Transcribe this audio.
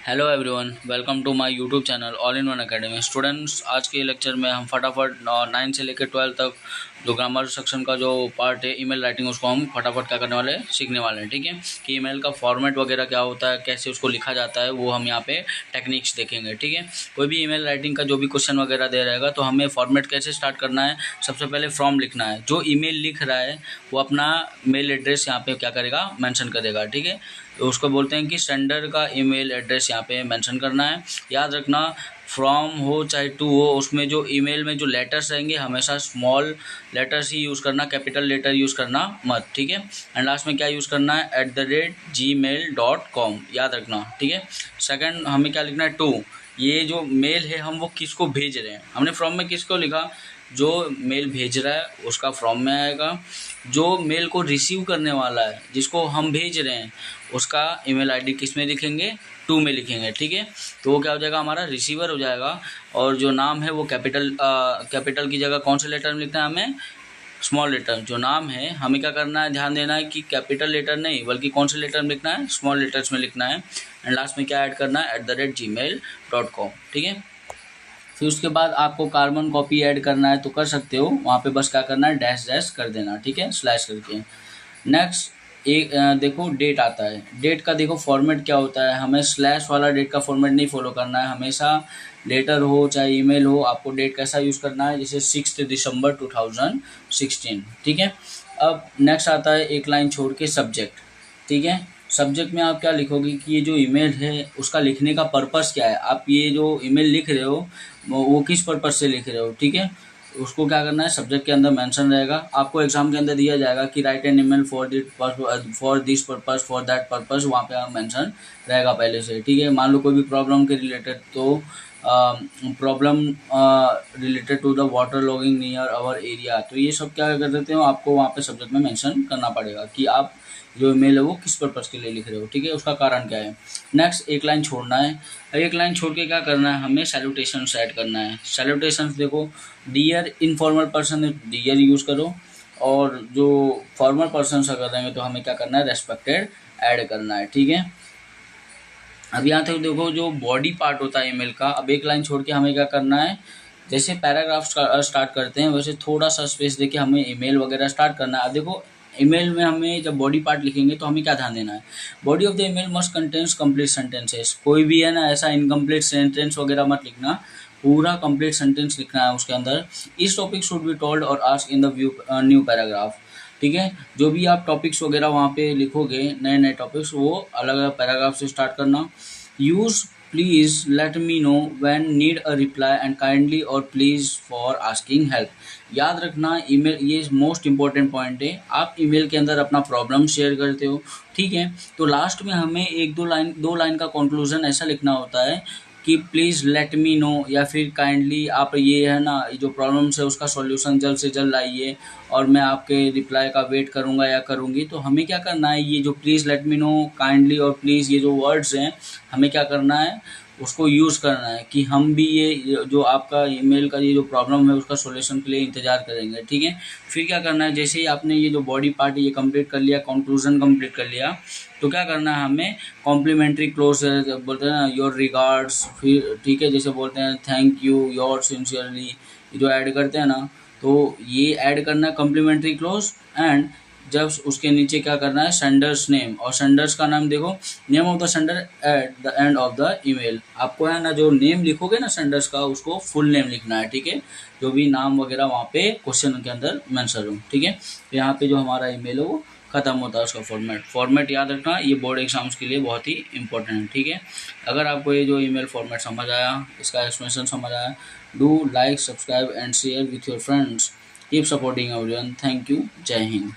Hello everyone, welcome to my YouTube channel All In One Academy. Students, आज के lecture में हम फटाफट 9 से लेकर 12 तक जो ग्रामर सेक्शन का जो पार्ट है ईमेल राइटिंग, उसको हम फटाफट क्या करने वाले हैं, सीखने वाले हैं। ठीक है, कि ईमेल का फॉर्मेट वगैरह क्या होता है, कैसे उसको लिखा जाता है, वो हम यहाँ पे टेक्निक्स देखेंगे। ठीक है, कोई भी ईमेल राइटिंग का जो भी क्वेश्चन वगैरह दे रहेगा तो हमें फॉर्मेट कैसे स्टार्ट करना है। सबसे पहले फ्रॉम लिखना है। जो ईमेल लिख रहा है वो अपना मेल एड्रेस यहाँ पे क्या करेगा, मेंशन करेगा। ठीक है, तो उसको बोलते हैं कि सेंडर का ईमेल एड्रेस यहाँ पे मेंशन करना है। याद रखना, फ्रॉम हो चाहे टू हो, उसमें जो ईमेल में जो लेटर्स रहेंगे हमेशा स्मॉल लेटर्स ही यूज़ करना, कैपिटल लेटर यूज़ करना मत। ठीक है, एंड लास्ट में क्या यूज़ करना है, @gmail.com, याद रखना। ठीक है, सेकंड हमें क्या लिखना है, टू। ये जो मेल है हम वो किसको भेज रहे हैं, हमने फ्रॉम में किसको लिखा, जो मेल भेज रहा है उसका फ्रॉम में आएगा। जो मेल को रिसीव करने वाला है, जिसको हम भेज रहे हैं, उसका ईमेल आईडी किस में लिखेंगे, टू में लिखेंगे। ठीक है, तो वो क्या हो जाएगा, हमारा रिसीवर हो जाएगा। और जो नाम है वो कैपिटल की जगह कौन से लेटर में लिखना है, हमें स्मॉल लेटर। जो नाम है हमें क्या करना है, ध्यान देना है कि कैपिटल लेटर नहीं बल्कि कौन से लेटर में लिखना है, स्मॉल लेटर्स में लिखना है। एंड लास्ट में क्या ऐड करना है, @gmail.com। ठीक है, फिर उसके बाद आपको कार्बन कॉपी ऐड करना है तो कर सकते हो, वहाँ पे बस क्या करना है, डैश डैश कर देना। ठीक है, स्लैश करके। नेक्स्ट एक देखो डेट आता है। डेट का देखो फॉर्मेट क्या होता है, हमें स्लैश वाला डेट का फॉर्मेट नहीं फॉलो करना है। हमेशा लेटर हो चाहे ईमेल हो, आपको डेट कैसा यूज़ करना है, जैसे 6 दिसंबर 2016। ठीक है, अब नेक्स्ट आता है एक लाइन छोड़ के सब्जेक्ट। ठीक है, सब्जेक्ट में आप क्या लिखोगे कि ये जो ईमेल है उसका लिखने का पर्पस क्या है, आप ये जो ईमेल लिख रहे हो वो किस पर्पस से लिख रहे हो। ठीक है, उसको क्या करना है, सब्जेक्ट के अंदर मेंशन रहेगा। आपको एग्जाम के अंदर दिया जाएगा कि write an email for this purpose for that purpose, वहाँ पे आप मेंशन रहेगा पहले से। ठीक है, मान लो कोई भी प्रॉब्लम के रिलेटेड, तो problem related to the water logging near our area, तो ये सब क्या कर देते हो, आपको वहाँ पे सब्जेक्ट में मेंशन करना पड़ेगा कि आप जो ईमेल है वो किस पर्पज़ के लिए लिख रहे हो। ठीक है, उसका कारण क्या है। नेक्स्ट एक लाइन छोड़ना है। एक लाइन छोड़ के क्या करना है, हमें सैल्यूटेशंस ऐड करना है। सैल्यूटेशंस देखो, डियर इनफॉर्मल पर्सन है डियर यूज़ करो, और जो फॉर्मल पर्सन अगर रहेंगे तो हमें क्या करना है, रेस्पेक्टेड ऐड करना है। ठीक है, अब यहाँ तक देखो जो बॉडी पार्ट होता है ईमेल का, अब एक लाइन छोड़ के हमें क्या करना है, जैसे पैराग्राफ स्टार्ट करते हैं वैसे थोड़ा सा स्पेस देके हमें ईमेल वगैरह स्टार्ट करना है। अब देखो ईमेल में हमें जब बॉडी पार्ट लिखेंगे तो हमें क्या ध्यान देना है, body of the email must contains complete sentences. कोई भी है ना ऐसा इनकम्प्लीट सेंटेंस वगैरह मत लिखना, पूरा कंप्लीट सेंटेंस लिखना है उसके अंदर। इस टॉपिक शुड बी टोल्ड और ask in the new paragraph. ठीक है, जो भी आप टॉपिक्स वगैरह वहाँ पे लिखोगे, नए नए टॉपिक्स, वो अलग अलग पैराग्राफ से स्टार्ट करना। Use please let me know when need a reply and kindly और प्लीज़ फॉर आस्किंग हेल्प। याद रखना, ईमेल ये मोस्ट इंपॉर्टेंट पॉइंट है। आप ईमेल के अंदर अपना प्रॉब्लम शेयर करते हो, ठीक है, तो लास्ट में हमें एक दो लाइन का कंक्लूजन ऐसा लिखना होता है कि प्लीज़ लेट मी नो, या फिर काइंडली आप ये है ना, जो प्रॉब्लम्स है उसका सॉल्यूशन जल्द से जल्द लाइए और मैं आपके रिप्लाई का वेट करूँगा या करूँगी। तो हमें क्या करना है, ये जो please let me know, kindly और प्लीज़, ये जो वर्ड्स हैं हमें क्या करना है, उसको यूज़ करना है कि हम भी ये जो आपका ईमेल का ये जो प्रॉब्लम है उसका सॉल्यूशन के लिए इंतज़ार करेंगे। ठीक है, फिर क्या करना है, जैसे ही आपने ये जो बॉडी पार्ट ये कंप्लीट कर लिया, कंक्लूजन कंप्लीट कर लिया, तो क्या करना है, हमें कॉम्प्लीमेंट्री क्लोज बोलते हैं ना, योर रिगार्ड्स, फिर ठीक है, जैसे बोलते हैं थैंक यू, योर सिंसियरली, जो ऐड करते हैं ना, तो ये ऐड करना है कॉम्प्लीमेंट्री क्लोज। एंड जब उसके नीचे क्या करना है, सेंडर्स नेम, और सेंडर्स का नाम देखो, name of the sender at the end of the email. आपको है ना जो नेम लिखोगे ना सेंडर्स का, उसको फुल नेम लिखना है। ठीक है, जो भी नाम वगैरह वहाँ पे क्वेश्चन के अंदर मेंशन हो। ठीक है, तो यहाँ पे जो हमारा ईमेल है वो खत्म होता है, उसका फॉर्मेट याद रखना, ये बोर्ड एग्जाम्स के लिए बहुत ही इंपॉर्टेंट है। ठीक है, अगर आपको ये जो ईमेल फॉर्मेट समझ आया, इसका एक्सप्लेनेशन समझ आया, do like, subscribe and share with your friends. Keep supporting everyone. Thank you, जय हिंद।